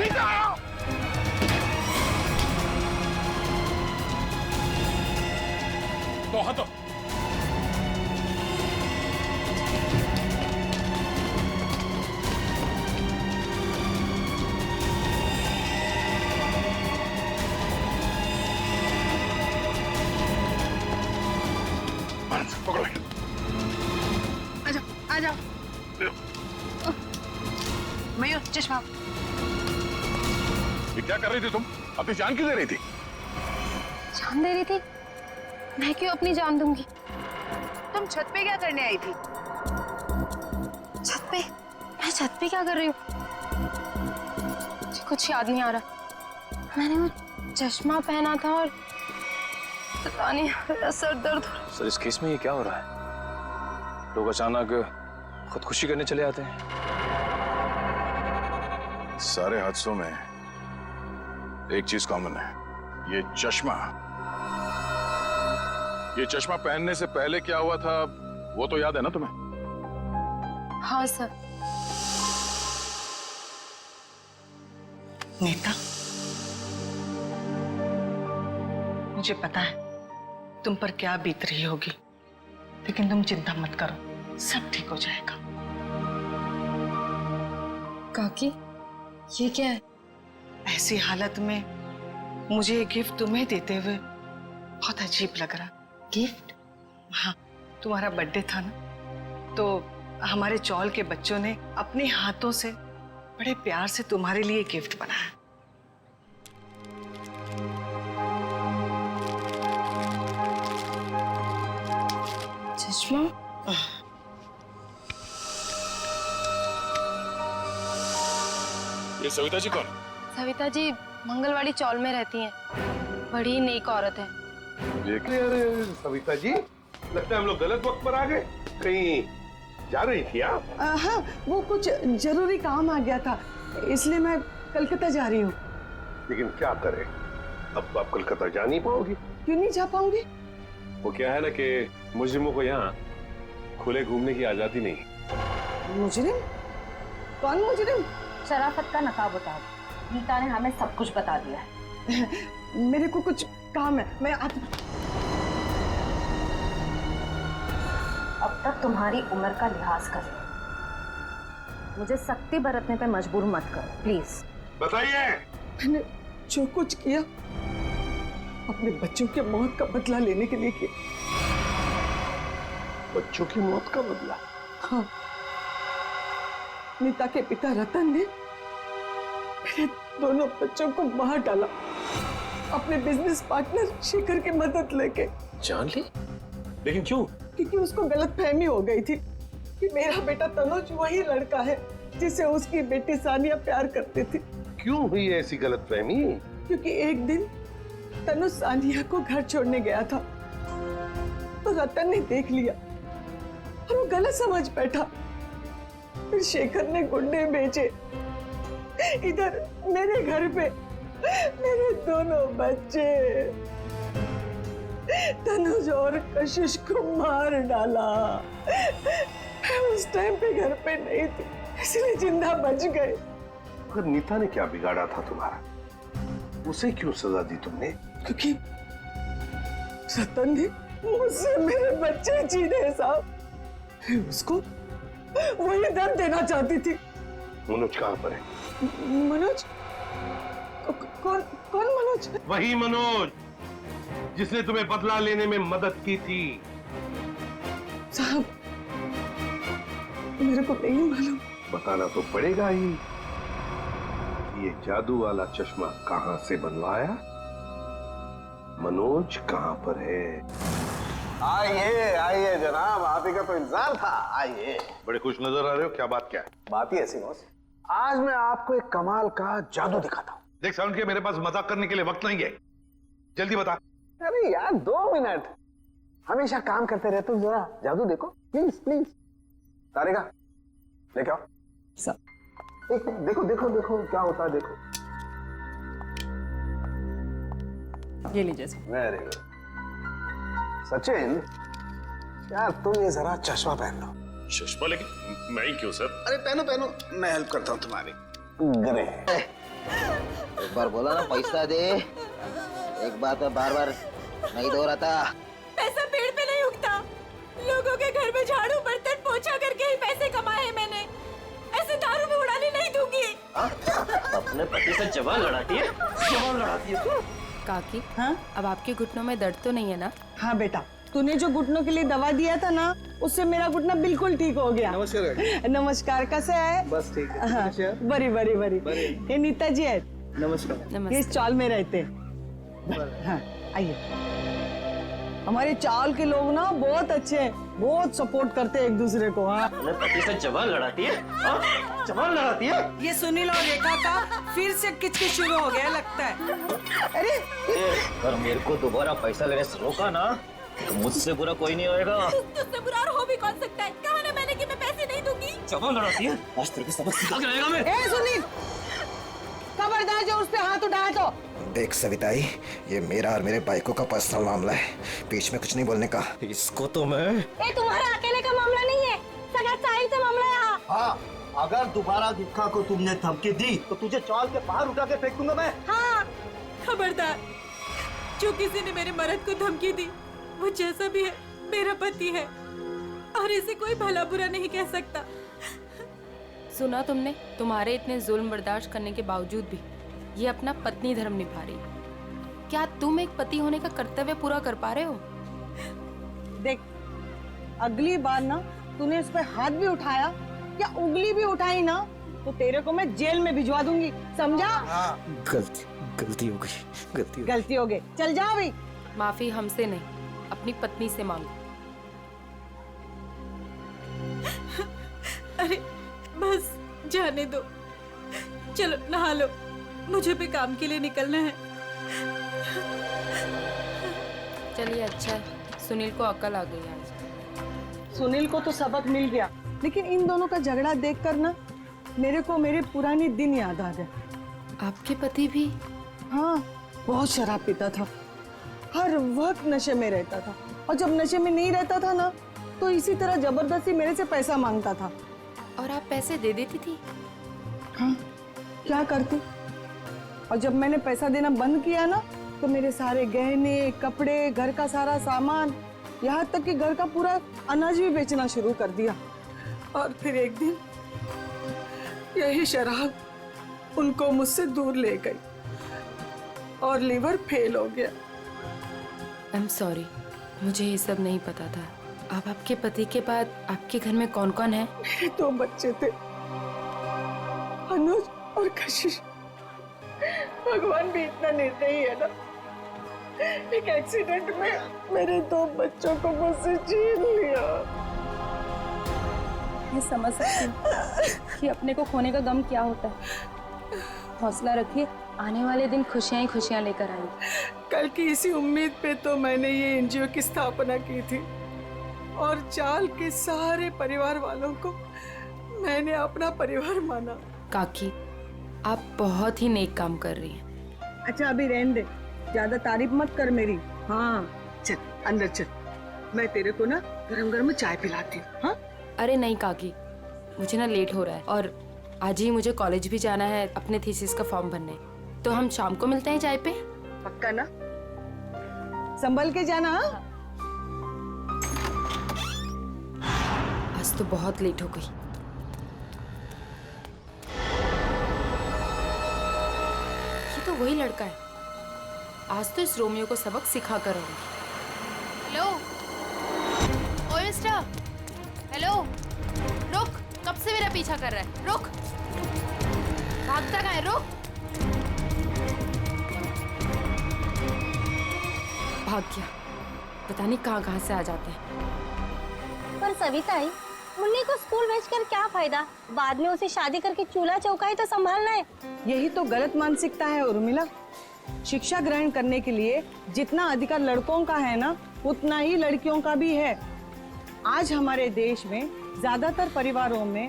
नीता! तो हटो। पकड़ो। आ जाओ, आ जाओ। मयूर, चश्मा। ये क्या कर रही थी तुम? अपनी जान क्यों दे रही थी? जान दे रही थी? मैं क्यों अपनी जान दूंगी? तुम छत पे क्या करने आई थी? छत पे? मैं छत पे क्या कर रही हूँ? मुझे कुछ याद नहीं आ रहा। मैंने वो चश्मा पहना था और पता नहीं, मेरा सर दर्द हो रहा है। सर, इस केस में ये क्या हो रहा है? लोग अचानक खुदकुशी करने चले आते हैं। सारे हादसों में एक चीज कॉमन है, ये चश्मा। ये चश्मा पहनने से पहले क्या हुआ था वो तो याद है ना तुम्हें? हाँ सर। नीता, मुझे पता है तुम पर क्या बीत रही होगी, लेकिन तुम चिंता मत करो, सब ठीक हो जाएगा। काकी, ये क्या है? ऐसी हालत में मुझे ये गिफ्ट तुम्हें देते हुए बहुत अजीब लग रहा। गिफ्ट? हाँ, तुम्हारा बर्थडे था ना, तो हमारे चौल के बच्चों ने अपने हाथों से बड़े प्यार से तुम्हारे लिए गिफ्ट बनाया। चश्मा? ये सविता जी कौन? सविता जी मंगलवाड़ी चौल में रहती हैं। बड़ी नेक औरत है। अरे सविता जी, लगता है हम लोग गलत वक्त पर आ गए। कहीं जा रही थी आप? हाँ, वो कुछ जरूरी काम आ गया था, इसलिए मैं कलकत्ता जा रही हूँ। लेकिन क्या करें, अब आप कलकत्ता जा नहीं पाओगी। क्यों नहीं जा पाऊंगी? वो क्या है ना कि मुजरिमों को यहाँ खुले घूमने की आजादी नहीं। मुजरिम? कौन मुजरिम? शराफत का नकाब उतार। नीता ने हमें सब कुछ बता दिया है। मेरे को कुछ काम है, मैं अब तक तुम्हारी उम्र का लिहाज कर। मुझे सख्ती बरतने पे मजबूर मत करो प्लीज। बताइए। मैंने जो कुछ किया अपने बच्चों के मौत का बदला लेने के लिए किया। बच्चों की मौत का बदला? हाँ, नीता के पिता रतन ने मेरे दोनों बच्चों को मार डाला, अपने बिजनेस पार्टनर शेखर की मदद लेके। जान ली? लेकिन क्यों? क्योंकि उसको गलतफहमी हो गई थी कि मेरा बेटा तनुज वही लड़का है जिसे उसकी बेटी सानिया प्यार करती थी। क्यों हुई ऐसी गलतफहमी? क्योंकि एक दिन तनुज सानिया को घर छोड़ने गया था, तो रतन ने देख लिया और वो गलत समझ बैठा। फिर शेखर ने गुंडे भेजे इधर मेरे घर पे, मेरे दोनों बच्चे तनुज और कशिश को मार डाला। मैं उस टाइम पे घर पे नहीं थी, इसलिए जिंदा बच गए। पर नीता ने क्या बिगाड़ा था तुम्हारा? उसे क्यों सजा दी तुमने? क्योंकि रतन ने मुझसे मेरे बच्चे छीने साहब। उसको वही दर्द देना चाहती थी। मनोज कहाँ पर है? मनोज? कौन मनोज? वही मनोज जिसने तुम्हें बदला लेने में मदद की थी। साहब, मेरे को नहीं मालूम। बताना तो पड़ेगा ही। ये जादू वाला चश्मा कहां से बनवाया? मनोज कहां पर है? आइए आइए जनाब, आप ही का तो इंतजार था। आइए। बड़े खुश नजर आ रहे हो, क्या बात क्या है? बात ही ऐसी बॉस, आज मैं आपको एक कमाल का जादू दिखाता हूँ। देख साउंड के, मेरे पास मजाक करने के लिए वक्त नहीं है, जल्दी बता। अरे यार 2 मिनट, हमेशा काम करते रहते हो, जरा जादू देखो प्लीज प्लीज। तारिका लेके आओ। देखो देखो देखो क्या होता है, देखो। ये लीजिए। Very good. सचिन यार, तुम ये जरा चश्मा पहन लो। चश्मा? लेकिन मैं ही क्यों सर? अरे पहनो पहनो, मैं हेल्प करता हूँ तुम्हारी। ग्रे एक बार बोला ना पैसा दे, एक बात में बार बार नहीं दोहराता। पैसा पेड़ पे नहीं उगता। लोगों के घर में झाड़ू बर्तन पोछा करके ही पैसे कमाए हैं मैंने। ऐसे दारू में उड़ाने नहीं दूंगी। अपने पति से जवान लड़ाती है, जवान लड़ाती है। काकी, हाँ अब आपके घुटनों में दर्द तो नहीं है ना? हाँ बेटा, तूने जो घुटनों के लिए दवा दिया था ना, उससे मेरा घुटना बिल्कुल ठीक हो गया। नमस्कार। नमस्कार, कैसे है? बस ठीक है। हाँ, बड़ी बड़ी बड़ी। ये नीता जी है, नमस्कार। ये इस चौल में रहते हैं। हाँ, आइए। हमारे चावल के लोग ना बहुत अच्छे हैं, बहुत सपोर्ट करते हैं एक दूसरे को। हाँ, अपने पति से जवान लड़ाती है, जवान लड़ाती है। ये सुनील और रेखा का फिर से किचकिच शुरू हो गया लगता है। अरे अगर मेरे को दोबारा पैसा लेने से रोका ना, तो मुझसे बुरा कोई नहीं होएगा। तुझसे बुरा और हो भी कौन सकता है? कहा ना मैंने कि मैं पैसे नहीं दूंगी। जवान लड़ाती है, आज तेरे को सबक सिखा के रहेगा मैं। ए सुनील, खबरदार जो उस पे हाथ उठाया तो। देख सविताई, ये मेरा और मेरे बाइकों का पर्सनल मामला है, बीच में कुछ नहीं बोलने का। इसको तो मैं ये तुम्हारा अकेले का मामला नहीं है, सगा साहिल से मामला है यहाँ। हाँ, अगर दोबारा दीपिका को तुमने धमकी दी तो तुझे चाल के बाहर उठा के फेंक दूंगा मैं। हाँ, खबरदार, जो किसी ने मेरे मर्द को धमकी दी, वो जैसा भी है मेरा पति है और इसे कोई भला बुरा नहीं कह सकता। सुना तुमने? तुम्हारे इतने जुल्म बर्दाश्त करने के बावजूद भी ये अपना पत्नी धर्म निभा रही। क्या तुम एक पति होने का कर्तव्य पूरा कर पा रहे हो? देख, अगली बार ना तूने इस पे हाथ भी उठाया या उंगली भी उठाई ना, तो तेरे को मैं जेल में भिजवा दूंगी, समझा? गलती हो गई, गलती हो गई। चल जा अभी। माफी हमसे नहीं, अपनी पत्नी से मांगो। अरे बस जाने दो, चलो नहा लो, मुझे भी काम के लिए निकलना है। चलिए, अच्छा है, सुनील को अकल आ गई आज। सुनील को तो सबक मिल गया, लेकिन इन दोनों का झगड़ा देखकर ना मेरे को मेरे पुराने दिन याद आ गए। आपके पति भी? हाँ, बहुत शराब पीता था, हर वक्त नशे में रहता था, और जब नशे में नहीं रहता था ना, तो इसी तरह जबरदस्ती मेरे से पैसा मांगता था। और आप पैसे दे देती थी? हाँ, क्या करती? और जब मैंने पैसा देना बंद किया ना, तो मेरे सारे गहने, कपड़े, घर का सारा सामान, यहाँ तक कि घर का पूरा अनाज भी बेचना शुरू कर दिया। और फिर एक दिन यही शराब उनको मुझसे दूर ले गई और लीवर फेल हो गया। आई एम सॉरी, मुझे ये सब नहीं पता था। अब आपके पति के बाद आपके घर में कौन कौन है? मेरे 2 बच्चे थे, अनुज और कशिश। भगवान भी इतना निर्दयी है ना, एक एक्सीडेंट में मेरे 2 बच्चों को मुझसे छीन लिया। मैं समझ सकती हूँ कि अपने को खोने का गम क्या होता है। हौसला रखिए, आने वाले दिन खुशियाँ ही खुशियाँ लेकर आएंगे। कल की इसी उम्मीद पे तो मैंने ये एनजीओ की स्थापना की थी, और चाल के सारे परिवार वालों को मैंने अपना परिवार माना। काकी, आप बहुत ही नेक काम कर रही हैं। अच्छा अभी रहने दे, ज्यादा तारीफ मत कर मेरी। हाँ चल अंदर चल, मैं तेरे को ना गरम गरम चाय पिलाती हूँ। हाँ? अरे नहीं काकी, मुझे ना लेट हो रहा है और आज ही मुझे कॉलेज भी जाना है अपने थीसिस का फॉर्म भरने। तो हम शाम को मिलते हैं चाय पे? पक्का ना? संभल के जाना। आज तो बहुत लेट हो गई। ये तो वही लड़का है, आज तो इस रोमियो को सबक सिखा कर आऊंगी। हेलो, ओए मिस्टर, हेलो, रुक, कब से मेरा पीछा कर रहा है? रुक, भागता कहाँ है? रुक। भाग गया, पता नहीं कहाँ से आ जाते हैं। पर सविताई, मुन्नी को स्कूल भेजकर क्या फायदा? बाद में उसे शादी करके चूल्हा चौका ही तो संभालना है। यही तो गलत मानसिकता है उर्मिला। शिक्षा ग्रहण करने के लिए जितना अधिकार लड़कों का है ना, उतना ही लड़कियों का भी है। आज हमारे देश में ज्यादातर परिवारों में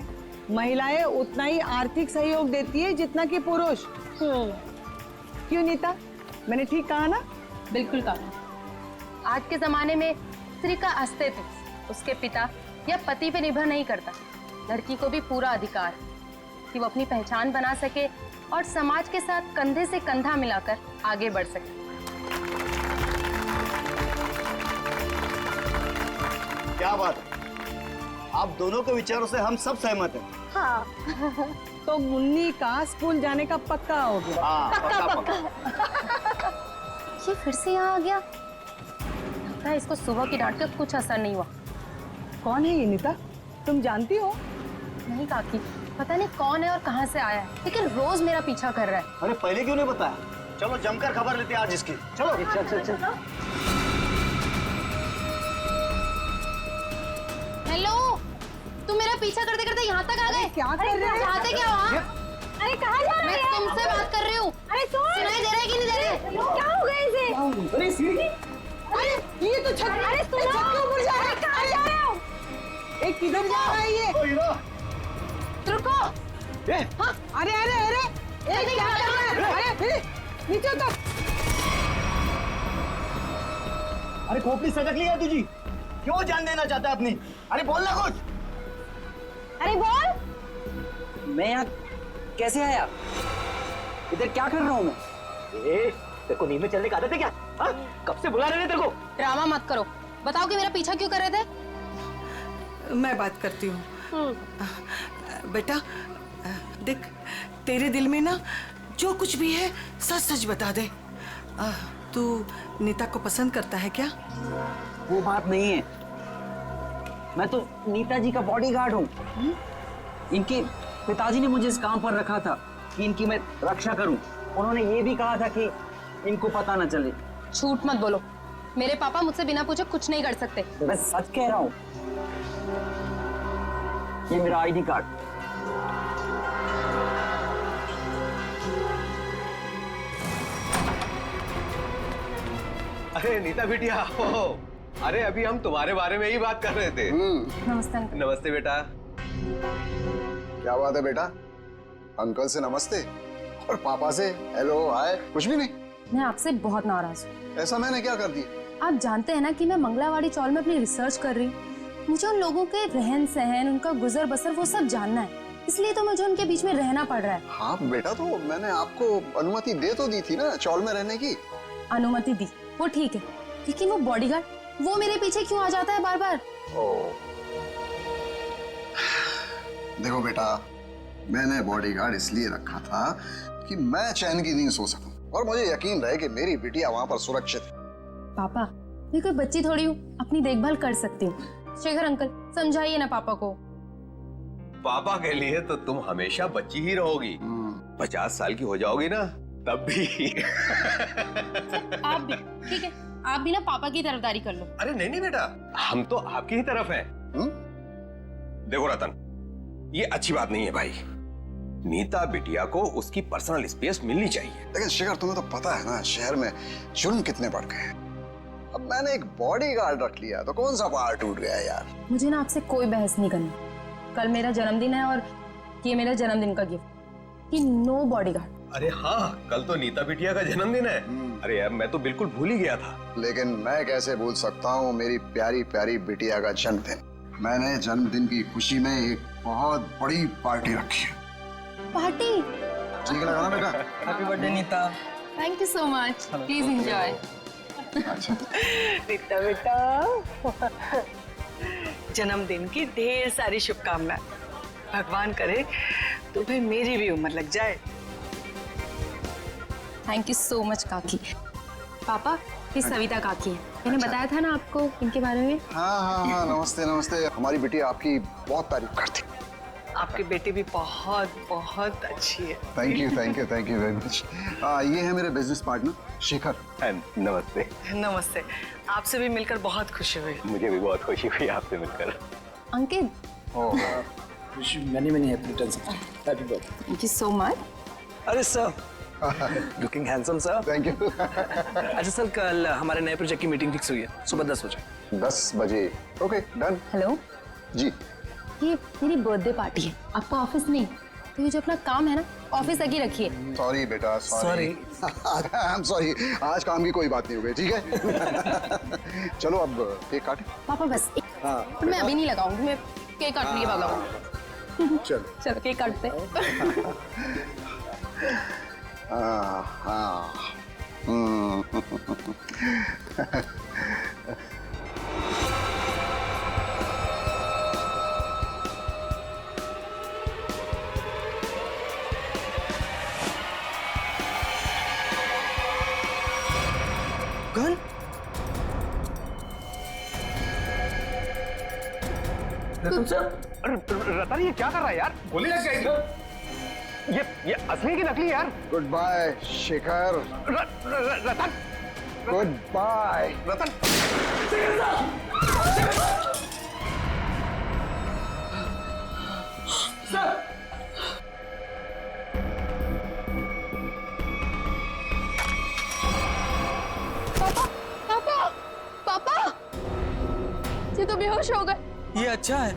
महिलाएं उतना ही आर्थिक सहयोग देती है जितना कि पुरुष। क्यों नीता, मैंने ठीक कहा ना? बिल्कुल कहा। आज के जमाने में स्त्री का अस्तित्व उसके पिता या पति पे निर्भर नहीं करता, लड़की को भी पूरा अधिकार। कि वो अपनी पहचान बना सके और समाज के साथ कंधे से कंधा मिलाकर आगे बढ़ सके। क्या बात है, आप दोनों के विचारों से हम सब सहमत हैं। हाँ तो मुन्नी का स्कूल जाने का पक्का हो गया। हाँ, पक्का। ये फिर से यहाँ आ गया। लगता है इसको सुबह की डांट का कुछ असर नहीं हुआ। कौन है ये नीता, तुम जानती हो? नहीं काकी, पता नहीं कौन है और कहाँ से आया है, लेकिन रोज मेरा पीछा कर रहा है। अरे पहले क्यों नहीं बताया? चलो जमकर खबर लेते हैं आज इसकी। चलो चल। हेलो, तुम मेरा पीछा करते करते यहाँ तक आ गए? क्या कर रहे हो? चाहते क्या हो? हाँ? अरे कहाँ जा रहे मैं हैं? तुमसे बात कर रही हूँ। अरे सुनाई दे रहा है कि नहीं दे रहा है? क्या हो गया इसे? अरे सीढ़ी, अरे ये तो छत, अरे सुनो, छत के ऊपर जा रहा है। कहाँ जा रहे हो? एक किधर जा रहा है ये? रुको। हाँ, अरे एक क्या कर रहा है? अरे नीचे उतर। अरे खोपड़ी सटक लिया तुझी, क्यों जान देना चाहता है अपनी? अरे बोल ना कुछ। अरे बोल। मैं यहाँ कैसे आया? इधर क्या कर रहा हूँ मैं? तेरे को नींद में चलने का आदत है क्या? हाँ? कब से बुला रहे थे तेरे को? ड्रामा मत करो, बताओ कि मेरा पीछा क्यों कर रहे थे? मैं बात करती हूँ। बेटा देख, तेरे दिल में ना जो कुछ भी है सच सच बता दे। तू नीता को पसंद करता है क्या? वो बात नहीं है, मैं तो नीता जी का बॉडीगार्ड हूँ। इनके पिताजी ने मुझे इस काम पर रखा था कि इनकी मैं रक्षा करूं। उन्होंने ये भी कहा था कि इनको पता न चले। झूठ मत बोलो, मेरे पापा मुझसे बिना पूछे कुछ नहीं कर सकते। मैं सच कह रहा हूँ। ये मेरा आईडी कार्ड। अरे नीता बिटिया, अरे अभी हम तुम्हारे बारे में ही बात कर रहे थे। नमस्ते। नमस्ते बेटा। क्या बात है बेटा, अंकल से नमस्ते और पापा से हेलो हाय कुछ भी नहीं? मैं आपसे बहुत नाराज हूँ। ऐसा मैंने क्या कर दिया? आप जानते हैं ना कि मैं मंगलावाड़ी चौल में अपनी रिसर्च कर रही हूँ। मुझे उन लोगों के रहन सहन, उनका गुजर बसर वो सब जानना है, इसलिए तो मुझे उनके बीच में रहना पड़ रहा है। हाँ बेटा, तो मैंने आपको अनुमति दे तो दी थी ना चौल में रहने की। अनुमति दी, वो ठीक है, लेकिन वो बॉडीगार्ड, वो मेरे पीछे क्यों आ जाता है बार बार? देखो बेटा, मैंने बॉडीगार्ड इसलिए रखा था कि मैं चैन की नींद सो सकूं और मुझे यकीन रहे कि मेरी बिटिया वहां पर सुरक्षित है। पापा, मैं कोई बच्ची थोड़ी हूँ, अपनी देखभाल कर सकती हूँ। शेखर अंकल, समझाइए ना पापा को। पापा के लिए तो तुम हमेशा बच्ची ही रहोगी। 50 साल की हो जाओगी ना तब भी। आप भी ठीक है, आप भी ना पापा की तरफदारी कर लो। अरे नहीं बेटा, हम तो आपकी ही तरफ हैं। देखो रतन, ये अच्छी बात नहीं है भाई। नीता बिटिया को उसकी पर्सनल स्पेस मिलनी चाहिए। लेकिन शेखर, तुम्हें तो पता है ना शहर में जुर्म कितने बढ़ गए हैं। अब मैंने एक बॉडीगार्ड रख लिया तो कौन सा पहाड़ टूट गया यार। मुझे ना आपसे कोई बहस नहीं करनी। कल मेरा जन्मदिन है और ये मेरा जन्मदिन का गिफ्ट कि नो बॉडीगार्ड। अरे हाँ, कल तो नीता बिटिया का जन्मदिन है। अरे यार, मैं तो बिल्कुल भूल ही गया था। लेकिन मैं कैसे भूल सकता हूँ मेरी प्यारी प्यारी बिटिया का जन्मदिन। मैंने जन्मदिन की खुशी में एक बहुत बड़ी पार्टी रखी है। पार्टी? ठीक लगा ना बेटा? Happy birthday Neeta. Thank you so much, please enjoy. Neeta बेटा, जन्मदिन की ढेर सारी शुभकामनाएं। भगवान करे तुम्हें मेरी भी उम्र लग जाए। थैंक यू सो मच काकी। पापा, ये सविता काकी है, मैंने बताया था ना आपको इनके बारे में। हाँ, नमस्ते नमस्ते। हमारी बिटिया आपकी बहुत तारीफ करती। आपकी बेटी भी बहुत बहुत अच्छी है। Thank you very much. ये है मेरे बिजनेस पार्टनर शेखर। नमस्ते। नमस्ते, आपसे भी मिलकर बहुत खुशी हुई। मुझे भी बहुत खुशी हुई आपसे मिलकर। Ankit, many happy returns of happy birthday. Thank you so much. अरे sir, looking handsome sir. Thank you. अच्छा सर, कल हमारे नए प्रोजेक्ट की मीटिंग फिक्स हुई है, सुबह 10 बजे। 10 बजे? Okay, done. हेलो जी, ये मेरी बर्थडे पार्टी है, आपका ऑफिस नहीं, तो ये जो अपना काम है ना ऑफिस तक ही रखिए। सॉरी बेटा, सॉरी। आई एम सॉरी, आज काम की कोई बात नहीं हो गई, ठीक है? चलो अब केक काटे। पापा बस हाँ, मैं अभी नहीं लगाऊंगी, मैं केक काट लिए चलो चलो केक काटते हैं। हाँ। गन? रतन ये क्या कर रहा है यार? गोली लग जाएगी। ये असली की नकली यार? Good bye Shekhar. Ratan good bye Ratan. पापा ये तो बेहोश हो गए। ये अच्छा है,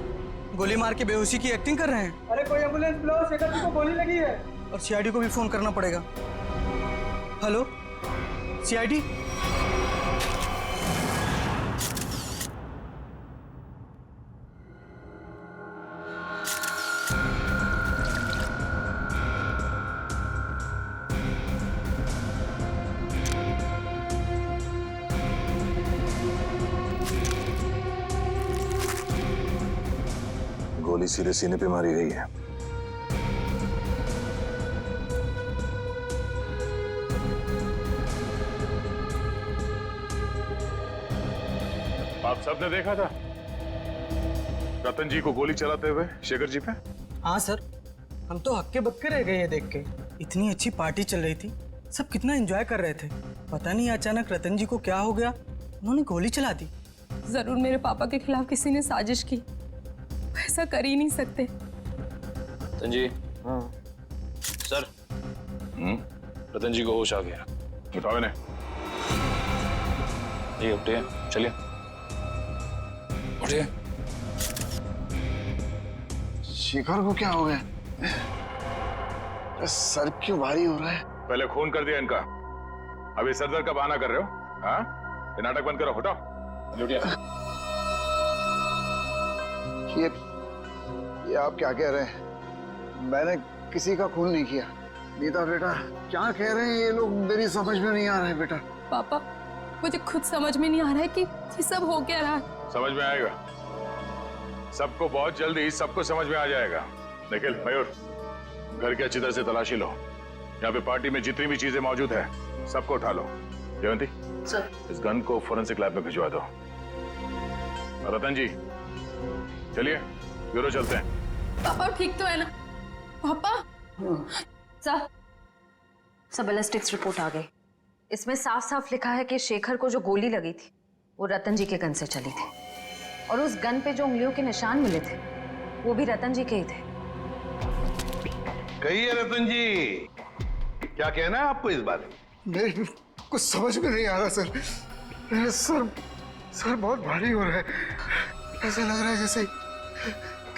गोली मार के बेहोशी की एक्टिंग कर रहे हैं। अरे कोई एम्बुलेंस बुलाओ, शेखर जी को गोली लगी है। और सीआईडी को भी फोन करना पड़ेगा। Hello CID. गोली सीधे सीने पे मारी गई है। आप सबने देखा था रतन जी को गोली चलाते हुए शेखर जी पे? हाँ सर, हम तो हक्के बक्के रह गए ये देख के। इतनी अच्छी पार्टी चल रही थी, सब कितना एंजॉय कर रहे थे। पता नहीं अचानक रतन जी को क्या हो गया, उन्होंने गोली चला दी। जरूर मेरे पापा के खिलाफ किसी ने साजिश की, ऐसा कर ही नहीं सकते। रतन जी। हाँ सर। रतन जी को होश आ गया। उठाओ इन्हें। ये उठिए, चलिए उठिए। शेखर को क्या हो गया? सर क्यों भारी हो रहा है? पहले खून कर दिया इनका, अभी सर दर्द का बहाना कर रहे हो? हाँ, ये नाटक बंद करो, हटाओ। उठिए। ये आप क्या कह रहे हैं? मैंने किसी का खून नहीं किया। नीता बेटा क्या कह रहे हैं ये लोग? मेरी समझ में नहीं आ रहा है बेटा। पापा मुझे खुद समझ में नहीं आ रहा है कि ये सब हो क्या रहा है। समझ में आएगा, सबको बहुत जल्दी सबको समझ में आ जाएगा। निखिल, मयूर, घर की अच्छी तरह से तलाशी लो। यहाँ पे पार्टी में जितनी भी चीजें मौजूद है सबको उठा लो। जयंती सर, इस गन को फोरेंसिक लैब में भिजवा दो। रतन जी चलिए ब्यूरो चलते हैं। पापा ठीक तो है ना? पापा सर बैलिस्टिक्स रिपोर्ट आ गई। इसमें साफ साफ लिखा है कि शेखर को जो गोली लगी थी वो रतन जी के गन से चली थी, और उस गन पे जो उंगलियों के निशान मिले थे वो भी रतन जी के ही थे। कहिए रतन जी, क्या कहना है आपको इस बारे में? मेरे कुछ समझ में नहीं आ रहा सर। मेरा सर बहुत भारी हो रहा है। ऐसा लग रहा है जैसे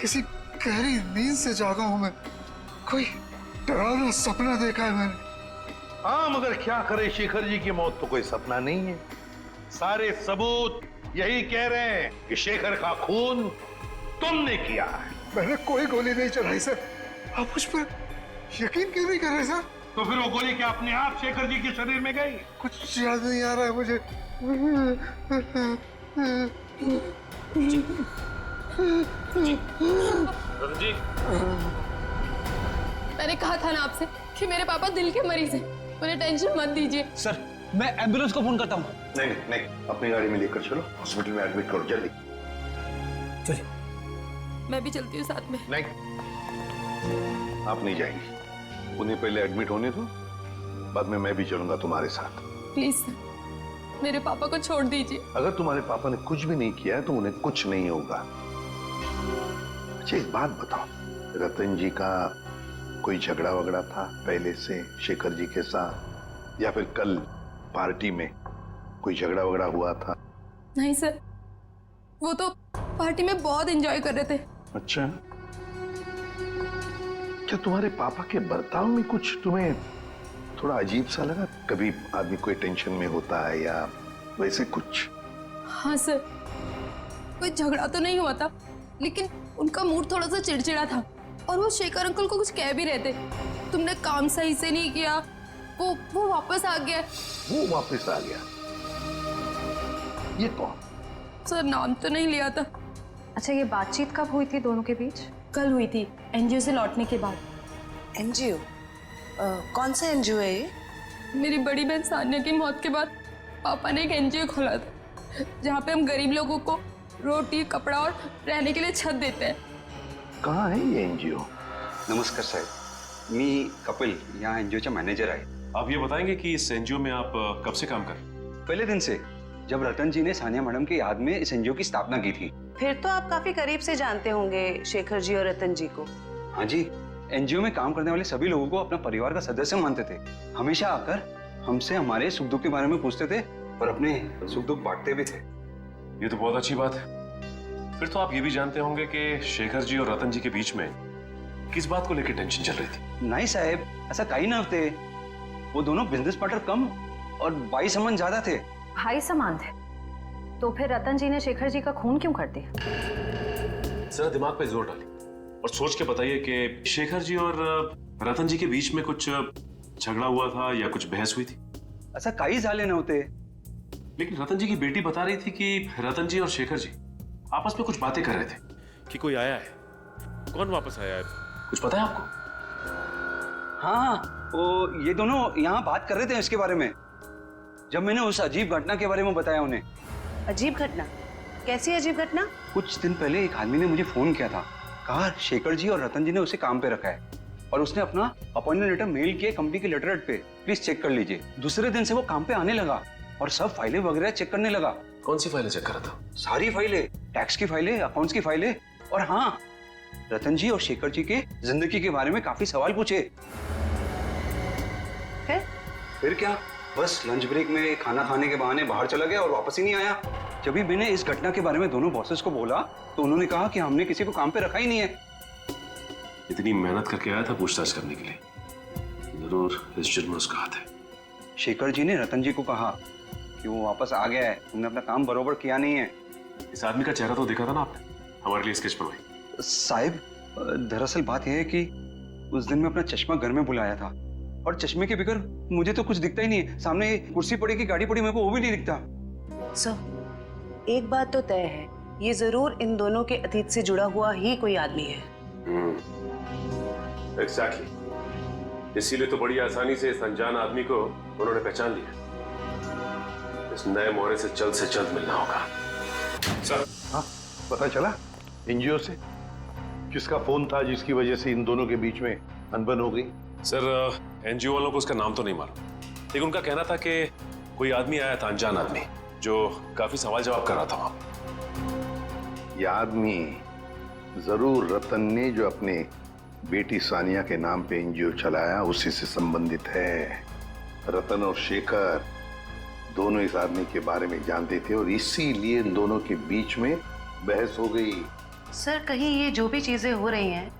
किसी गहरी नींद से जागा हूं मैं। कोई डरावना सपना देखा है मैंने। हाँ, मगर क्या करे, शेखर जी की मौत तो कोई सपना नहीं है। सारे सबूत यही कह रहे हैं कि शेखर का खून तुमने किया है। मैंने कोई गोली नहीं चलाई सर। आप मुझ पर यकीन क्यों नहीं कर रहे सर? तो फिर वो गोली क्या अपने आप शेखर जी के शरीर में गई? कुछ याद नहीं आ रहा है मुझे। जी मैंने कहा था ना आपसे कि मेरे पापा दिल के मरीज हैं, उन्हें टेंशन मत दीजिए। सर मैं एम्बुलेंस को फोन करता हूँ। नहीं नहीं, अपनी गाड़ी में लेकर चलो, हॉस्पिटल में एडमिट करो जल्दी। चलिए। मैं भी चलती हूँ साथ में। नहीं, आप नहीं जाएंगी। उन्हें पहले एडमिट होने दो, बाद में मैं भी चलूंगा तुम्हारे साथ। प्लीज सर, मेरे पापा को छोड़ दीजिए। अगर तुम्हारे पापा ने कुछ भी नहीं किया है तो उन्हें कुछ नहीं होगा। अच्छा एक बात बताओ, रतन जी का कोई झगड़ा वगड़ा था पहले से शेखर जी के साथ, या फिर कल पार्टी में कोई झगड़ा वगड़ा हुआ था? नहीं सर, वो तो पार्टी में बहुत एंजॉय कर रहे थे। अच्छा, क्या तुम्हारे पापा के बर्ताव में कुछ तुम्हें थोड़ा अजीब सा लगा? कभी आदमी कोई टेंशन में होता है या वैसे कुछ? हाँ सर, कोई झगड़ा तो नहीं हुआ था, लेकिन उनका मूड थोड़ा सा चिड़चिड़ा था। और वो शेखर अंकल को कुछ कह भी रहे थे। तुमने काम सही से नहीं किया, वो वापस आ गया। वो वापस आ गया? ये कौन? सर नाम तो नहीं लिया था। अच्छा, ये बातचीत कब हुई थी दोनों के बीच? कल हुई थी, एनजीओ से लौटने के बाद। एनजीओ? कौन सा एनजीओ है ये? मेरी बड़ी बहन सानिया की मौत के बाद पापा ने एक एनजीओ खोला था, जहाँ पे हम गरीब लोगों को रोटी, कपड़ा और रहने के लिए छत देते हैं। कहाँ है ये एनजीओ? नमस्कार साहेब, मी कपिल, यहाँ एनजीओचा मॅनेजर आहे। आप ये बताएंगे कि इस एनजीओ में आप कब से काम कर रहे हैं? पहले दिन से, जब रतन जी ने सानिया मैडम की याद में इस एनजीओ की स्थापना की थी। फिर तो आप काफी करीब से जानते होंगे शेखर जी और रतन जी को। हाँ जी, एनजीओ में काम करने वाले सभी लोगों को अपना परिवार का सदस्य मानते थे। हमेशा आकर हमसे हमारे सुख दुख के बारे में पूछते थे और अपने सुख दुख बांटते भी थे। ये तो बहुत अच्छी बात है। फिर तो आप ये भी जानते होंगे कि शेखर जी और रतन जी के बीच में किस बात को लेकर टेंशन चल रही थी? नहीं साहब, ऐसा कहीं ना थे। वो दोनों बिजनेस पार्टनर कम और भाई समान ज्यादा थे। भाई समान थे? तो फिर रतन जी ने शेखर जी का खून क्यों कर दिया? जरा दिमाग पे जोर डालिए और सोच के बताइए कि शेखर जी और रतन जी के बीच में कुछ झगड़ा हुआ था या कुछ बहस हुई थी? ऐसा कई झाले नव्हते। लेकिन रतन जी की बेटी बता रही थी कि रतन जी और शेखर जी आपस में कुछ बातें कर रहे थे कि कोई आया है। कौन वापस आया है, कुछ पता है आपको? हाँ, वो ये दोनों यहाँ बात कर रहे थे इसके बारे में, जब मैंने उस अजीब घटना के बारे में बताया उन्हें। अजीब घटना? कैसी अजीब घटना? कुछ दिन पहले एक आदमी ने मुझे फोन किया था, कहा शेखर जी और रतन जी ने उसे काम पे रखा है और उसने अपना अपॉइंटमेंट लेटर मेल किया कंपनी के लेटरहेड पे, प्लीज चेक कर लीजिए। दूसरे दिन से वो काम पे आने लगा और सब फाइलें वगैरह चेक करने लगा। कौन सी फाइलें चेक कर रहा था? सारी फाइलें, टैक्स की फाइलें, अकाउंट्स की फाइलें, और हाँ, रतन जी और शेखर जी के जिंदगी के बारे में काफी सवाल पूछे। फिर क्या, बस लंच ब्रेक में खाना खाने के बहाने बाहर चला गया और वापस ही नहीं आया। जब भी मैंने इस घटना के बारे में दोनों बॉसेस को बोला तो उन्होंने कहा कि हमने किसी को काम पे रखा ही नहीं है। इतनी मेहनत करके आया था पूछताछ करने के लिए, जरूर इस जुर्म में उसका हाथ है। शेखर जी ने रतन जी को कहा कि वो वापस आ गया है, तुमने अपना काम बरोबर किया नहीं है। इस आदमी का चेहरा तो देखा था ना आपने, हमारे लिए स्केच बनवाई। साहिब, दरअसल बात यह है कि उस दिन मैं अपना चश्मा घर में भुलाया था और चश्मे के बगैर मुझे तो कुछ दिखता ही नहीं है। सामने कुर्सी पड़ी की गाड़ी पड़ी, मेरे को वो भी नहीं दिखता। एक बात तो तय है, ये जरूर इन दोनों के अतीत से जुड़ा हुआ ही कोई आदमी है। एग्जैक्टली, इसीलिए तो बड़ी आसानी से इस अनजान आदमी को उन्होंने पहचान लिया। इस नए मोहरे से जल्द मिलना होगा। सर, हाँ, पता चला एनजीओ से किसका फोन था जिसकी वजह से इन दोनों के बीच में अनबन हो गई? सर, एनजीओ वालों को उसका नाम तो नहीं मालूम, लेकिन उनका कहना था कि कोई आदमी आया था, अनजान आदमी, जो काफी सवाल जवाब कर रहा था वहां। ये आदमी जरूर रतन ने जो अपने बेटी सानिया के नाम पे एनजीओ चलाया उसी से संबंधित है। रतन और शेखर दोनों इस आदमी के बारे में जानते थे और इसीलिए इन दोनों के बीच में बहस हो गई। सर, कहीं ये जो भी चीजें हो रही हैं,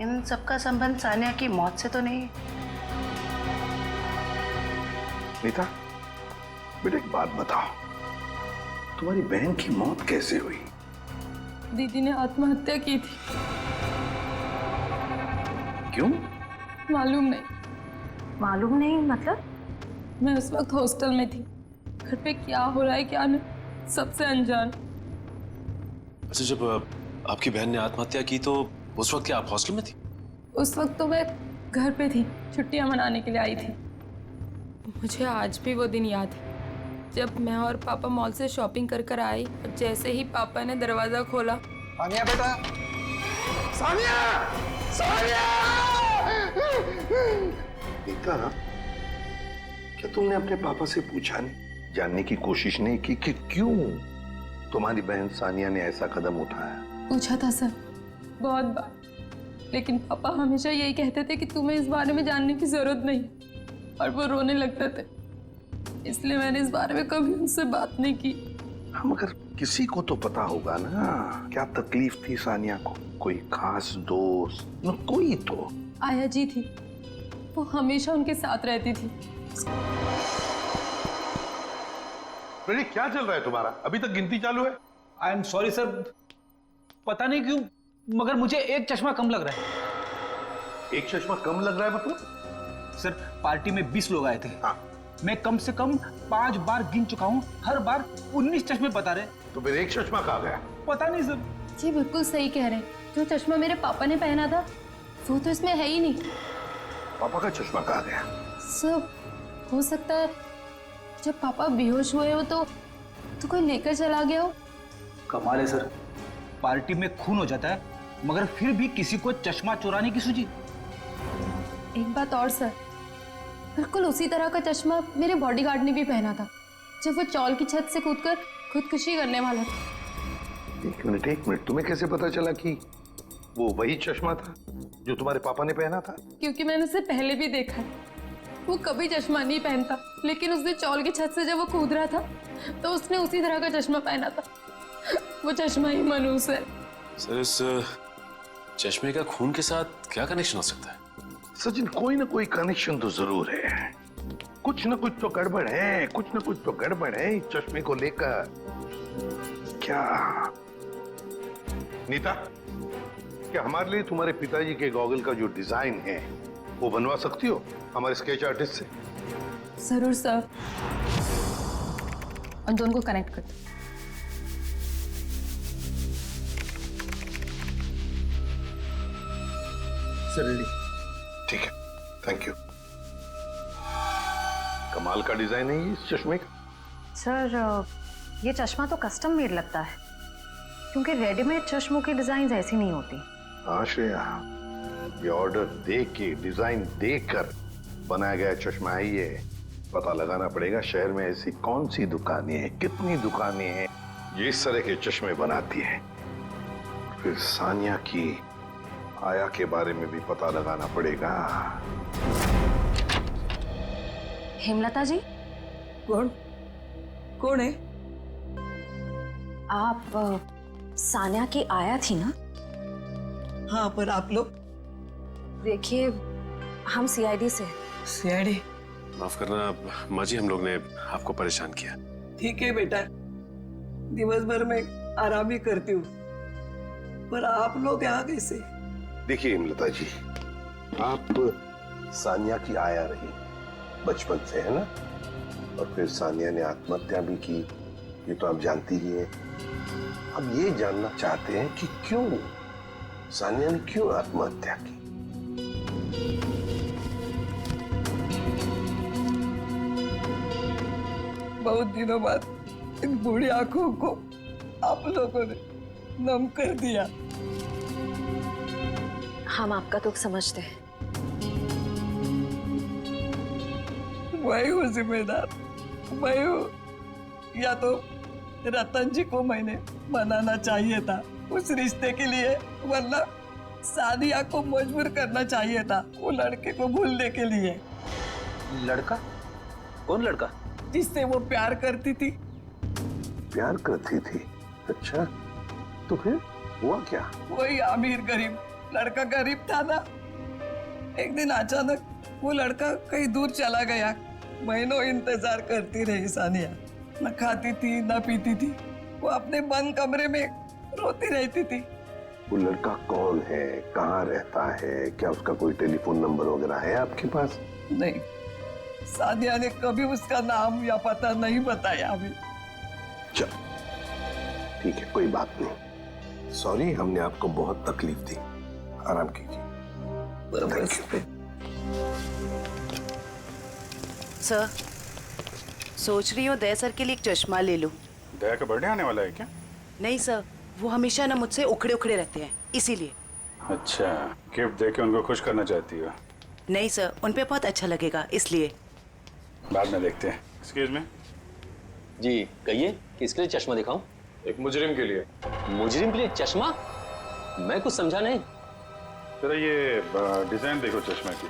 इन सबका संबंध सानिया की मौत से तो नहीं? नीता, बेटा एक बात बताओ, तुम्हारी बहन की मौत कैसे हुई? दीदी ने आत्महत्या की थी। क्यों? मालूम नहीं। मालूम नहीं मतलब? मैं उस वक्त हॉस्टल में थी, घर पे क्या हो रहा है क्या नहीं, सबसे अनजान। अच्छा, जब आपकी बहन ने आत्महत्या की तो उस वक्त क्या आप हॉस्टल में थी? उस वक्त तो मैं घर पे थी, छुट्टियां मनाने के लिए आई थी। मुझे आज भी वो दिन याद है जब मैं और पापा मॉल से शॉपिंग कर आई और जैसे ही पापा ने दरवाजा खोला। सानिया बेटा, सानिया, सानिया! नीता, क्या तुमने अपने पापा से पूछा नहीं, जानने की कोशिश नहीं की कि क्यों तुम्हारी बहन सानिया ने ऐसा कदम उठाया? पूछा था सर, बहुत बार, लेकिन पापा हमेशा यही कहते थे कि तुम्हें इस बारे में जानने की जरूरत नहीं, और वो रोने लगते थे। इसलिए मैंने इस बारे में कभी उनसे बात नहीं की। मगर किसी को तो पता होगा ना क्या तकलीफ थी सानिया को, कोई खास दोस्त न कोई तो? आया जी थी, वो हमेशा उनके साथ रहती थी। बेटी, क्या चल रहा है तुम्हारा? अभी तक गिनती चालू है? आई एम सॉरी सर, पता नहीं क्यों मगर मुझे एक चश्मा कम लग रहा है। एक चश्मा कम लग रहा है मतलब? सर पार्टी में 20 लोग आए थे। हाँ। मैं कम से कम 5 बार गिन चुका हूँ, हर बार 19 चश्मे बता रहे। तो फिर एक चश्मा कहाँ गया? पता नहीं सर। जी बिल्कुल सही कह रहे हैं, जो चश्मा मेरे पापा ने पहना था वो तो इसमें है ही नहीं। पापा का चश्मा कहाँ गया? सब हो सकता है जब पापा बेहोश हुए हो तो कोई लेकर चला गया हो। कमाल है सर, पार्टी में खून हो जाता है मगर फिर भी किसी को चश्मा चुराने की सूझी। एक बात और सर, बिल्कुल उसी तरह का चश्मा मेरे बॉडीगार्ड ने भी पहना था जब वो चौल की छत से कूदकर खुदकुशी करने वाला था। एक मिनट, तुम्हें कैसे पता चला कि वो वही चश्मा था जो तुम्हारे पापा ने पहना था? क्योंकि मैंने उसे पहले भी देखा है, वो कभी चश्मा नहीं पहनता, लेकिन उसने चौल की छत से जब वो कूद रहा था तो उसने उसी तरह का चश्मा पहना था। वो चश्मा ही मनूस है। सर इस चश्मे का खून के साथ क्या कनेक्शन हो सकता है? सचिन, कोई ना कोई कनेक्शन तो जरूर है, कुछ ना कुछ तो गड़बड़ है, कुछ ना कुछ तो गड़बड़ है इस चश्मे को लेकर। क्या नीता, क्या हमारे लिए तुम्हारे पिताजी के गॉगल का जो डिजाइन है वो बनवा सकती हो हमारे स्केच आर्टिस्ट से? जरूर सर। उन दोनों को कनेक्ट कर दो। ठीक है, थैंक यू। कमाल का डिजाइन है ये इस चश्मे का। सर ये चश्मा तो कस्टम मेड लगता है, क्योंकि रेडीमेड चश्मों की डिजाइन ऐसी नहीं होती। हाँ श्रेया, ये ऑर्डर दे के डिजाइन देकर बनाया गया चश्मा है ये। पता लगाना पड़ेगा शहर में ऐसी कौन सी दुकानें हैं, कितनी दुकानें हैं ये इस तरह के चश्मे बनाती हैं। फिर सानिया की आया के बारे में भी पता लगाना पड़ेगा। हेमलता जी। कौन है? आप सानिया की आया थी ना? हाँ, पर आप लोग? देखिए हम सीआईडी से। सीआईडी? माफ करना माँ जी, हम लोग ने आपको परेशान किया। ठीक है बेटा, दिवस भर में आराम ही करती हूँ, पर आप लोग यहाँ कैसे? देखिए हेमलता जी, आप सानिया की आया रही बचपन से, है ना? और फिर सानिया ने आत्महत्या भी की, ये तो आप जानती ही हैं। अब ये जानना चाहते हैं कि क्यों सानिया ने क्यों आत्महत्या की। बहुत दिनों बाद इन बूढ़ी आंखों को आप लोगों ने नम कर दिया। हम आपका दुख समझते हैं। मैं हूँ जिम्मेदार, मैं हूँ। या तो रतन जी को मैंने मनाना चाहिए था उस रिश्ते के लिए, वरना सानिया को मजबूर करना चाहिए था वो लड़के को भूलने के लिए। लड़का? कौन लड़का? जिससे वो प्यार करती थी। प्यार करती थी? अच्छा, तो फिर हुआ क्या? वही अमीर गरीब लड़का गरीब था ना। एक दिन अचानक वो लड़का कहीं दूर चला गया। महीनों इंतजार करती रही सानिया, न खाती थी न पीती थी, वो अपने बंद कमरे में रोती रहती थी। वो लड़का कौन है, कहाँ रहता है, क्या उसका कोई टेलीफोन नंबर वगैरह है आपके पास? नहीं, सानिया ने कभी उसका नाम या पता नहीं बताया अभी। चल ठीक है, कोई बात नहीं। सॉरी, हमने आपको बहुत तकलीफ दी। आराम कीजिए। सर, सोच रही हूँ दया सर के लिए एक चश्मा ले लूं। दया का बर्थडे आने वाला है क्या? नहीं सर, वो हमेशा ना मुझसे उखड़े उखड़े रहते हैं, इसीलिए। अच्छा, गिफ्ट देके उनको खुश करना चाहती हो? नहीं सर, उन पे बहुत अच्छा लगेगा, इसलिए। बाद में देखते हैं। एक्सक्यूज मी जी, कहिए किसके लिए चश्मा दिखाऊं? एक मुजरिम के लिए। मुजरिम के लिए चश्मा? मैं कुछ समझा नहीं। जरा ये डिजाइन देखो चश्मे की।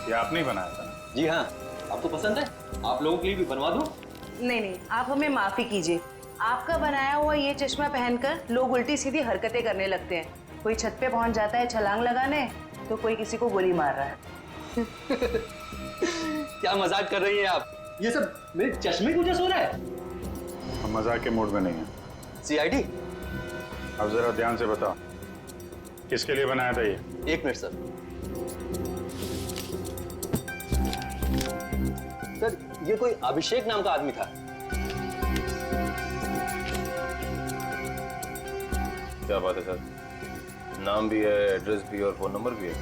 ये आपने ही बनाया था? जी हाँ। आपको पसंद है? आप लोगों के लिए भी बनवा दूं? नहीं नहीं, आप हमें माफी कीजिए। आपका बनाया हुआ ये चश्मा पहनकर लोग उल्टी सीधी हरकतें करने लगते हैं। कोई छत पे पहुंच जाता है छलांग लगाने, तो कोई किसी को गोली मार रहा है। क्या मजाक कर रही हैं आप? ये सब मेरे चश्मे की वजह से हो रहा है? हम मजाक के मूड में नहीं है। सीआईडी? अब जरा ध्यान से बताओ, किसके लिए बनाया था ये? 1 मिनट सर। सर ये कोई अभिषेक नाम का आदमी था। क्या बात है सर, नाम भी है, एड्रेस भी और फोन नंबर भी है।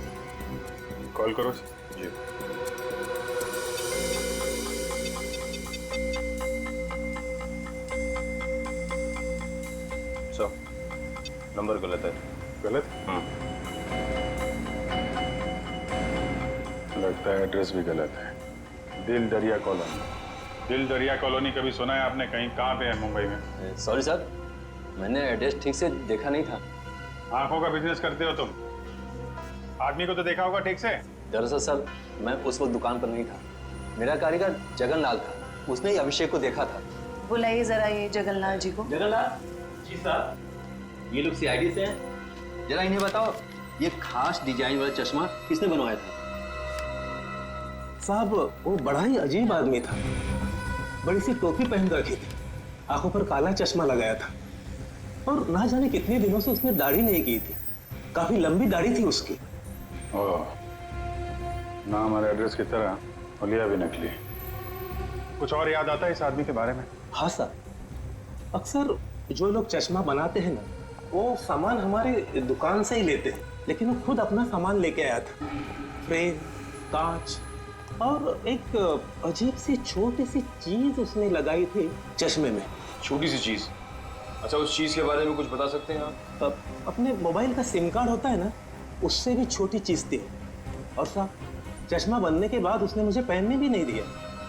कॉल करो जी। सर नंबर गलत है। गलत? लगता है एड्रेस भी गलत है। दिल दरिया कॉलोनी। दिल दरिया कॉलोनी कभी सुना है आपने? कहीं कहाँ पे है मुंबई में? सॉरी सर, मैंने एड्रेस ठीक से देखा नहीं था। आंखों का बिजनेस करते हो तुम? आदमी को तो देखा होगा ठीक से। दरअसल सर मैं उस वक्त दुकान पर नहीं था, मेरा कारीगर जगनलाल था, उसने ही अभिषेक को देखा था। बुलाइए जरा ये जगनलाल जी को। जगनलाल जी साहब, ये लोग सीआईडी से हैं, जरा इन्हें बताओ ये खास डिजाइन वाला चश्मा किसने बनवाया था? साहब वो बड़ा ही अजीब आदमी था, बड़ी सी टोपी पहन रखी थी, आंखों पर काला चश्मा लगाया था और ना जाने कितने दिनों से उसने दाढ़ी नहीं की थी, काफी लंबी दाढ़ी थी उसकी। ओह, नाम और एड्रेस की तरह हुलिया भी नकली। कुछ और याद आता है इस आदमी के बारे में? हाँ सर, अक्सर जो लोग चश्मा बनाते हैं ना, वो सामान हमारे दुकान से ही लेते हैं, लेकिन वो खुद अपना सामान लेके आया था। फ्रेम, कांच और एक अजीब सी छोटी सी चीज उसने लगाई थी चश्मे में। छोटी सी चीज? अच्छा, उस चीज के बारे में कुछ बता सकते हैं आप? अपने मोबाइल का सिम कार्ड होता है ना, उससे भी छोटी चीज थी। और साहब चश्मा बनने के बाद उसने मुझे पहनने भी नहीं दिया।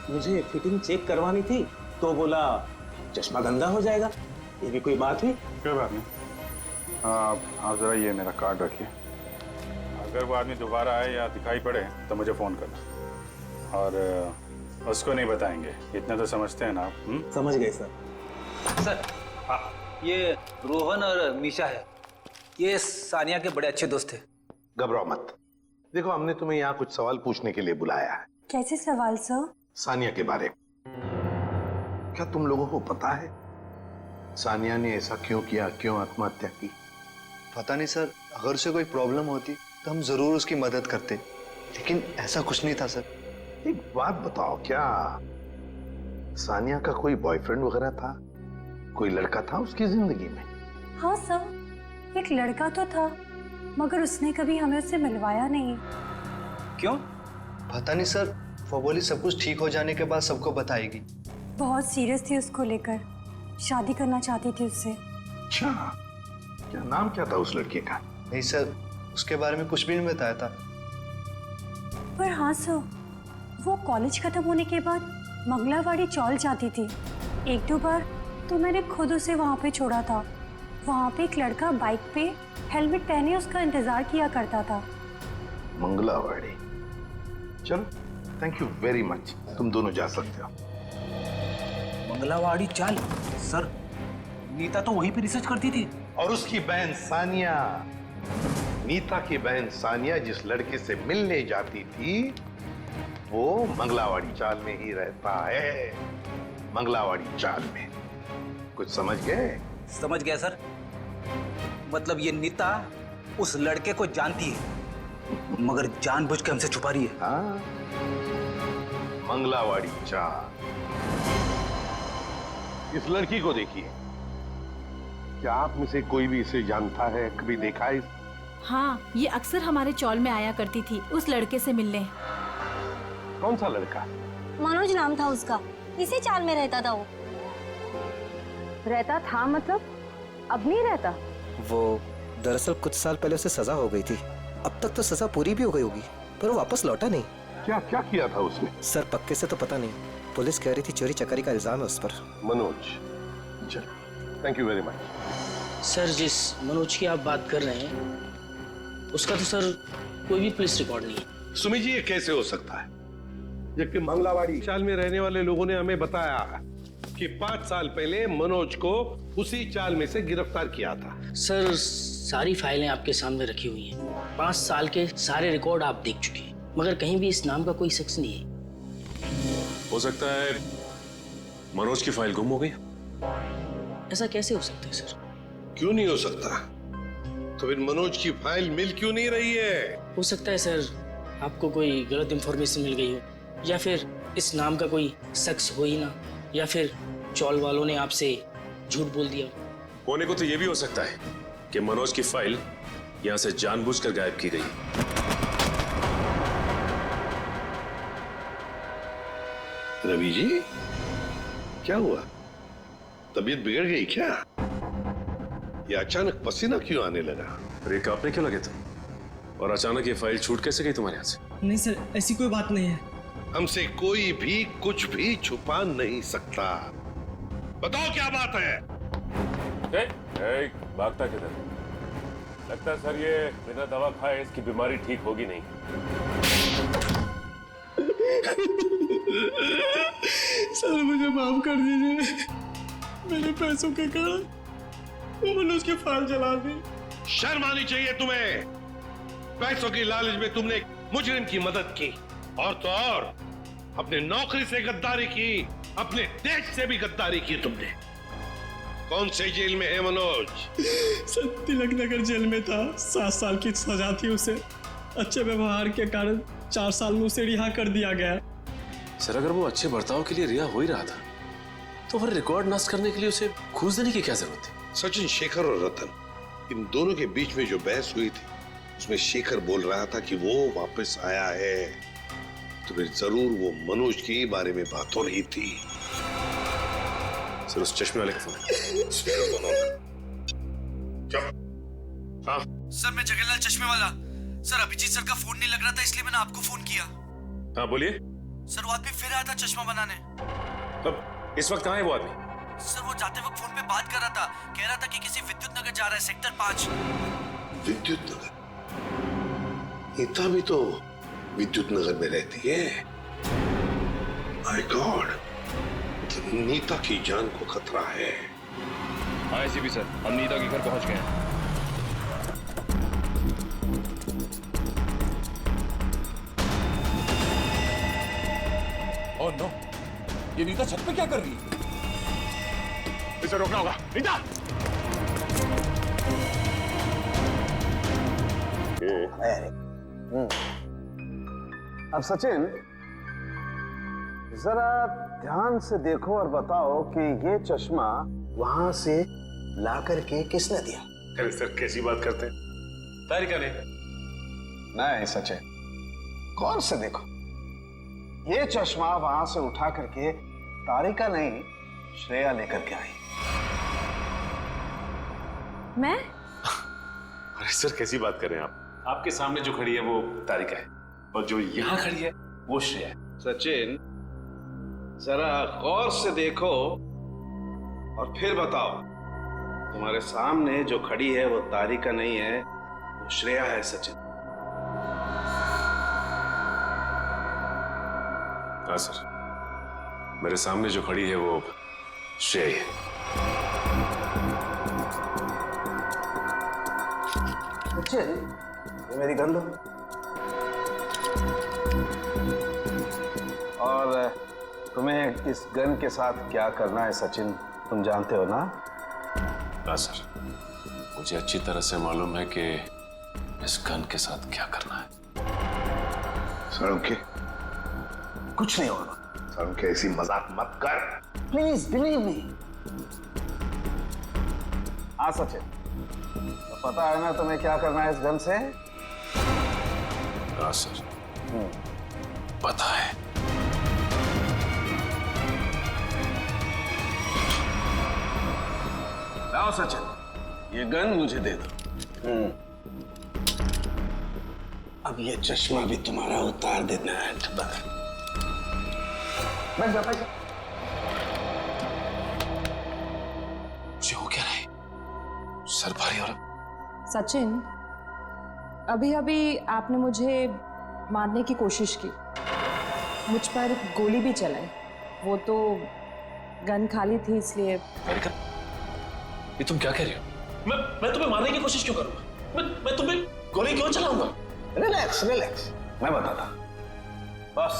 मुझे फिटिंग चेक करवानी थी तो बोला चश्मा गंदा हो जाएगा। ये भी कोई बात हुई? कोई बात नहीं, आप जरा ये मेरा कार्ड रखिए। अगर वो आदमी दोबारा आए या दिखाई पड़े तो मुझे फोन करना, और उसको नहीं बताएंगे, इतना तो समझते हैं ना आप? समझ गए सर। सर हाँ, ये रोहन और मीशा है, ये सानिया के बड़े अच्छे दोस्त थे। घबराओ मत, देखो हमने तुम्हें यहाँ कुछ सवाल पूछने के लिए बुलाया है। कैसे सवाल सर? सानिया के बारे में। क्या तुम लोगों को पता है सानिया ने ऐसा क्यों किया, क्यों आत्महत्या की? पता नहीं सर, अगर उसे कोई प्रॉब्लम होती तो हम जरूर उसकी मदद करते, लेकिन ऐसा कुछ नहीं था सर। एक बात बताओ, क्या सानिया का कोई बॉयफ्रेंड वगैरह था? कोई लड़का था उसकी जिंदगी में? हाँ सर, एक लड़का तो था, मगर उसने कभी हमें उससे मिलवाया नहीं। क्यों? पता नहीं सर, वो बोली सब कुछ ठीक हो जाने के बाद सबको बताएगी। बहुत सीरियस थी उसको लेकर, शादी करना चाहती थी उससे। अच्छा, क्या नाम क्या था उस लड़के का? नहीं सर, उसके बारे में कुछ भी नहीं बताया था। पर हाँ सर, वो कॉलेज खत्म होने के बाद मंगलावाड़ी चौल जाती थी। 1-2 बार तो मैंने खुद उसे वहाँ पे छोड़ा था। वहाँ पे एक लड़का बाइक पे हेलमेट पहने उसका इंतजार किया करता था। मंगलावाड़ी, चलो थैंक यू वेरी मच, तुम दोनों जा सकते हो। मंगलावाड़ी चाल? सर नीता तो वहीं पे रिसर्च करती थी। और उसकी बहन सानिया, नीता की बहन सानिया जिस लड़के से मिलने जाती थी वो मंगलावाड़ी चाल में ही रहता है। मंगलावाड़ी चाल में, कुछ समझ गए? समझ गया सर, मतलब ये नीता उस लड़के को जानती है मगर जानबूझ के हमसे छुपा रही है। हाँ, मंगलावाड़ी चाल। इस लड़की को देखिए, क्या आप में से कोई भी इसे जानता है, कभी देखा है? हाँ, ये अक्सर हमारे चौल में आया करती थी उस लड़के से मिलने। कौन सा लड़का? मनोज नाम था उसका, इसी चाल में रहता था वो। रहता था मतलब अब नहीं रहता? वो दरअसल कुछ साल पहले उसे सजा हो गई थी, अब तक तो सजा पूरी भी हो गई होगी, पर वो वापस लौटा नहीं। क्या क्या किया था उसने? सर पक्के से तो पता नहीं, पुलिस कह रही थी चोरी चकारी का इल्जाम है उस पर। मनोज, चलो thank you very much. Sir जिस मनोज की आप बात कर रहे हैं उसका तो सर कोई भी पुलिस रिकॉर्ड नहीं है। सुमी जी, ये कैसे हो सकता है जबकि मंगलावाड़ी चाल में रहने वाले लोगों ने हमें बताया कि 5 साल पहले मनोज को उसी चाल में से गिरफ्तार किया था। सर सारी फाइलें आपके सामने रखी हुई हैं, 5 साल के सारे रिकॉर्ड आप देख चुके हैं, मगर कहीं भी इस नाम का कोई शख्स नहीं है। हो सकता है मनोज की फाइल गुम हो गई। ऐसा कैसे हो सकता है सर? क्यों नहीं हो सकता? तो फिर मनोज की फाइल मिल क्यों नहीं रही है? हो सकता है सर आपको कोई गलत इंफॉर्मेशन मिल गई हो, या फिर इस नाम का कोई शख्स हो ही ना, या फिर चौल वालों ने आपसे झूठ बोल दिया। होने को तो ये भी हो सकता है कि मनोज की फाइल यहां से जानबूझकर गायब की गई। रवि जी, क्या हुआ? तबीयत बिगड़ गई क्या? ये अचानक पसीना क्यों आने लगा? अरे कांपने क्यों लगे तुम? और अचानक ये फाइल छूट कैसे गई तुम्हारे हाथ से? नहीं सर, ऐसी कोई बात नहीं है। हमसे कोई भी कुछ भी छुपा नहीं सकता। बताओ क्या बात है? भागता किधर? लगता है सर ये बिना दवा खाए इसकी बीमारी ठीक होगी नहीं। सर मुझे माफ कर दीजिए, मेरे पैसों के कारण मैंने उसकी फाइल जला दी। शर्म आनी चाहिए तुम्हें। पैसों की लालच में तुमने मुजरिम की मदद की, और तो और अपने नौकरी से गद्दारी की, अपने देश से भी गद्दारी की तुमने। कौन से जेल में है मनोज? सर तिलक नगर जेल में था, 7 साल की सजा थी उसे। अच्छे व्यवहार के कारण 4 साल में उसे रिहा कर दिया गया। सर अगर वो अच्छे बर्ताव के लिए रिहा हो ही रहा था तो फिर रिकॉर्ड नष्ट करने के लिए उसे घूस देने की क्या जरूरत थी? सचिन, शेखर और रतन, इन दोनों के बीच में जो बहस हुई थी उसमें शेखर बोल रहा था कि वो वापस आया है, तो फिर जरूर वो मनोज के बारे में बात हो रही थी। सर उस चश्मे वाले का फोन। हाँ सर, मैं जगन्नाथ चश्मे वाला। सर अभिजीत सर का फोन नहीं लग रहा था, इसलिए मैंने आपको फोन किया। हाँ बोलिए। सर वो आदमी फिर आया था चश्मा बनाने। अब इस वक्त कहाँ है वो आदमी? सर वो जाते वक्त फोन पे बात कर रहा था, कह रहा था कि किसी विद्युत नगर जा रहा है, सेक्टर 5। विद्युत नगर? नीता भी तो विद्युत नगर में रहती है। माय गॉड, नीता की जान को खतरा है। हाँ एसीपी सर, हम नीता के घर पहुंच गए हैं। ओह नो, ये नीता छत पे क्या कर रही है? इसे रोकना होगा। नीता! अब सचिन, जरा ध्यान से देखो और बताओ कि ये चश्मा वहां से ला करके किसने दिया? अरे सर कैसी बात करते हैं? तारिका ने। नहीं सचिन, कौन से देखो, ये चश्मा वहां से उठा करके तारिका नहीं, श्रेया लेकर के आई। मैं? अरे सर कैसी बात कर रहे हैं आप? आपके सामने जो खड़ी है वो तारिका है, और जो यहाँ खड़ी है वो श्रेया है। सचिन, जरा गौर से देखो और फिर बताओ। तुम्हारे सामने जो खड़ी है वो तारिका नहीं है, वो श्रेया है सचिन। हाँ सर, मेरे सामने जो खड़ी है वो श्रेया है। सचिन, ये मेरी गन दो। और तुम्हें इस गन के साथ क्या करना है सचिन, तुम जानते हो ना? हाँ सर, मुझे अच्छी तरह से मालूम है कि इस गन के साथ क्या करना है। सड़के कुछ नहीं होगा। सड़के ऐसी मजाक मत कर। Please believe me. हाँ सचिन, तो पता है ना तुम्हें क्या करना है इस गन से? हाँ सर, पता है। लाओ सचिन, ये गन मुझे दे दो। अब ये चश्मा भी तुम्हारा उतार देना है। बैठ जा, बैठ जा। जो क्या है, सर भारी हो रहा। सचिन, अभी अभी आपने मुझे मारने की कोशिश की, मुझ पर गोली भी चलाई। वो तो गन खाली थी इसलिए। ये तुम क्या कह रही हो? मैं तुम्हें मारने की कोशिश क्यों करूंगा? मैं तुम्हें गोली क्यों चलाऊंगा? रिलैक्स रिलैक्स, मैं बताता। बस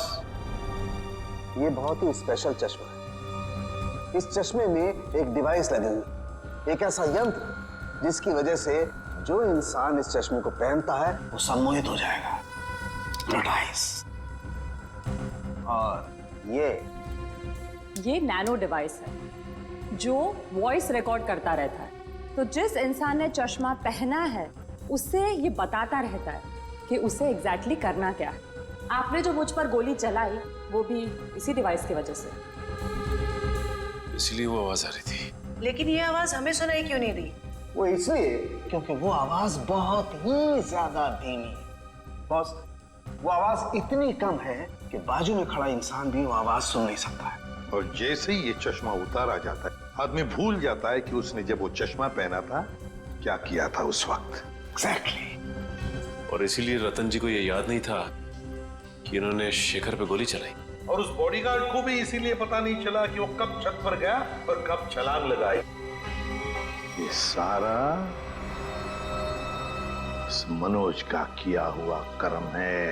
ये बहुत ही स्पेशल चश्मा है। इस चश्मे में एक डिवाइस लगी हुई, एक ऐसा यंत्र जिसकी वजह से जो इंसान इस चश्मे को पहनता है वो सम्मोहित हो जाएगा, hypnotize। और ये नैनो डिवाइस है जो वॉइस रिकॉर्ड करता रहता है। तो जिस इंसान ने चश्मा पहना है उससे ये बताता रहता है कि उसे एग्जैक्टली करना क्या है। आपने जो मुझ पर गोली चलाई वो भी इसी डिवाइस की वजह से। इसलिए वो आवाज आ रही थी। लेकिन ये आवाज हमें सुनाई क्यों नहीं दी? वो इसलिए क्योंकि वो आवाज बहुत ही ज्यादा धीमी है। बॉस, वो आवाज इतनी कम है कि बाजू में खड़ा इंसान भी वो आवाज सुन नहीं सकता है। और जैसे ही ये चश्मा उतारा जाता है आदमी भूल जाता है कि उसने जब वो चश्मा पहना था क्या किया था उस वक्त। एग्जैक्टली। और इसीलिए रतन जी को ये याद नहीं था कि इन्होंने शेखर पे गोली चलाई। और उस बॉडीगार्ड को भी इसीलिए पता नहीं चला कि वो कब छत पर गया और कब छलांग लगाई। ये सारा इस मनोज का किया हुआ कर्म है।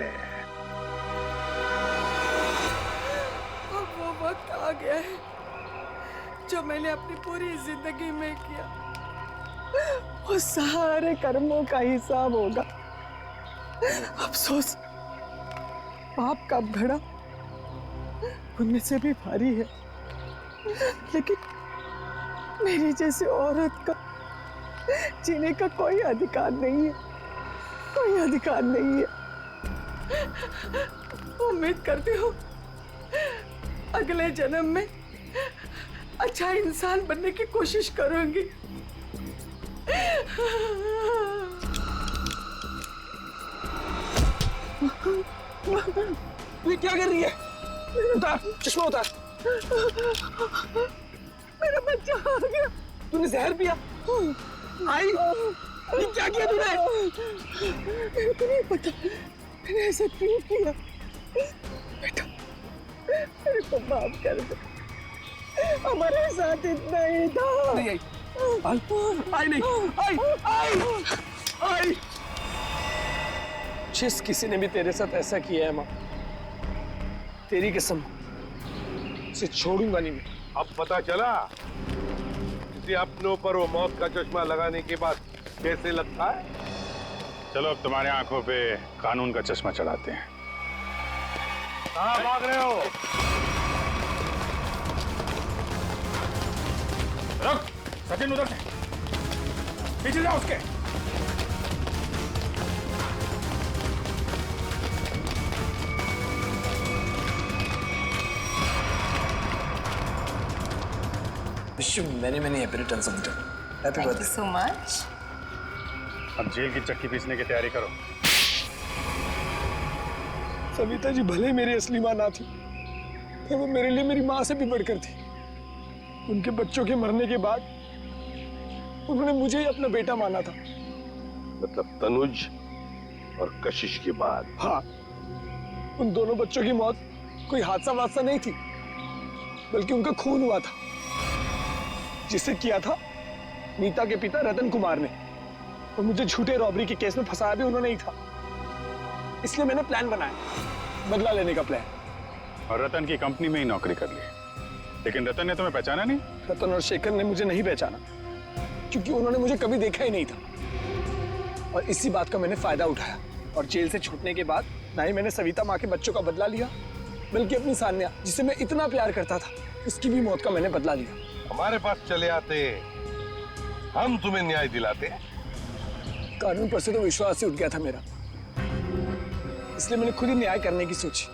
अब वो वक्त आ गया है जो मैंने अपनी पूरी जिंदगी में किया, वो सारे कर्मों का हिसाब होगा। अफसोस पाप का घड़ा पुण्य से भी भारी है, लेकिन मेरी जैसी औरत का जीने का कोई अधिकार नहीं है, कोई अधिकार नहीं है। उम्मीद करती हूँ अगले जन्म में अच्छा इंसान बनने की कोशिश करूंगी। ये क्या कर रही है? उतार चश्मा उतार। मेरा बच्चा आ गया। तूने जहर पिया? आई ये क्या किया तूने? मेरे को नहीं पता मैंने ऐसा क्यों किया। बेटा मेरे को माफ कर दे, हमारे साथ इतना ही था। नहीं आई, आई नहीं, आई। जिस किसी ने भी तेरे साथ ऐसा किया है माँ, तेरी कसम उसे छोड़ूंगा नहीं मैं। अब पता चला किसी अपनों पर वो मौत का चश्मा लगाने के बाद कैसे लगता है। चलो अब तुम्हारे आंखों पे कानून का चश्मा चढ़ाते हैं। कहाँ भाग रहे हो? रुक, सचिन उधर से पीछे जाओ उसके। Wish you many many happy returns of the day. Happy birthday. So much. अब जेल की चक्की पीसने की तैयारी करो। सविता जी भले मेरी असली माँ ना थी, पर वो मेरे लिए मेरी माँ से भी बढ़कर थी। उनके बच्चों के मरने के बाद उन्होंने मुझे ही अपना बेटा माना था। मतलब तनुज और कशिश के बाद? हाँ, उन दोनों बच्चों की मौत कोई हादसा वादसा नहीं थी, बल्कि उनका खून हुआ था, जिसे किया था नीता के पिता रतन कुमार ने। और मुझे झूठे रॉबरी के केस में फंसाया भी उन्होंने ही था। इसलिए मैंने प्लान बनाया, बदला लेने का प्लान। और रतन की कंपनी में ही नौकरी कर ली, लेकिन रतन ने तुम्हें पहचाना नहीं? रतन और शेखर ने मुझे नहीं पहचाना, क्योंकि उन्होंने मुझे कभी देखा ही नहीं था। और इसी बात का मैंने फायदा उठाया, और जेल से छूटने के बाद ना ही मैंने सविता माँ के बच्चों का बदला लिया, बल्कि अपनी सान्या, जिसे मैं इतना प्यार करता था, उसकी भी मौत का मैंने बदला लिया। हमारे पास चले आते, हम तुम्हें न्याय दिलाते। कानून पर से तो विश्वास ही उठ गया था मेरा, इसलिए मैंने खुद ही न्याय करने की सोची।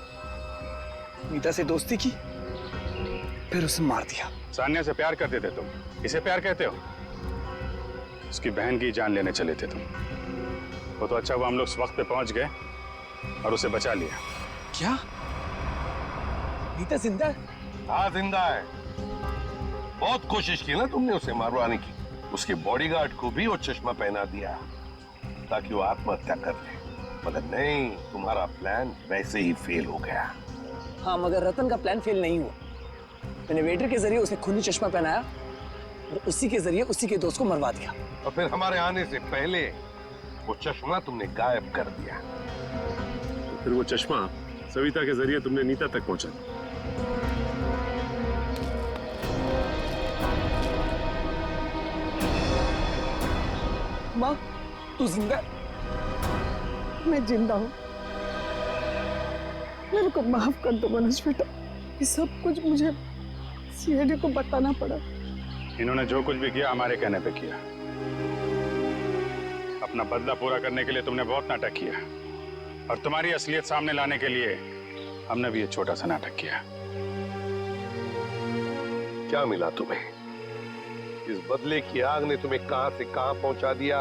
नीता से दोस्ती की, फिर उसे मार दिया। सान्या से प्यार करते थे तुम, इसे प्यार कहते हो? उसकी बहन की जान लेने चले थे तुम। वो तो अच्छा हुआ हम लोग इस वक्त पे पहुंच गए और उसे बचा लिया। क्या नीता जिंदा है? हाँ जिंदा है। बहुत कोशिश की ना तुमने उसे मारवाने की। उसके बॉडीगार्ड को भी वो चश्मा पहना दिया ताकि वो आत्महत्या कर ले, मगर नहीं, तुम्हारा प्लान वैसे ही फेल हो गया। हाँ, मगर रतन का प्लान फेल नहीं हुआ। मैंने वेटर के जरिए उसे खूनी चश्मा पहनाया और उसी के जरिए उसी के दोस्त को मरवा दिया। और फिर हमारे आने से पहले वो चश्मा तुमने गायब कर दिया। तो फिर वो चश्मा सविता के जरिए तुमने नीता तक पहुंचा। माँ, तू जिंदा है? मैं जिंदा हूँ। मेरे को माफ कर दो मनोज बेटा, ये सब कुछ मुझे सीआईडी को बताना पड़ा। इन्होंने जो कुछ भी किया हमारे कहने पे किया। अपना बदला पूरा करने के लिए तुमने बहुत नाटक किया और तुम्हारी असलियत सामने लाने के लिए हमने भी एक छोटा सा नाटक किया। क्या मिला तुम्हें? इस बदले की आग ने तुम्हें कहां से कहां पहुंचा दिया।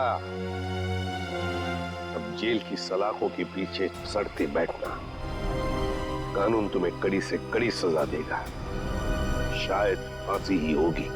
अब जेल की सलाखों के पीछे सड़ते बैठना, कानून तुम्हें कड़ी से कड़ी सजा देगा, शायद फांसी ही होगी।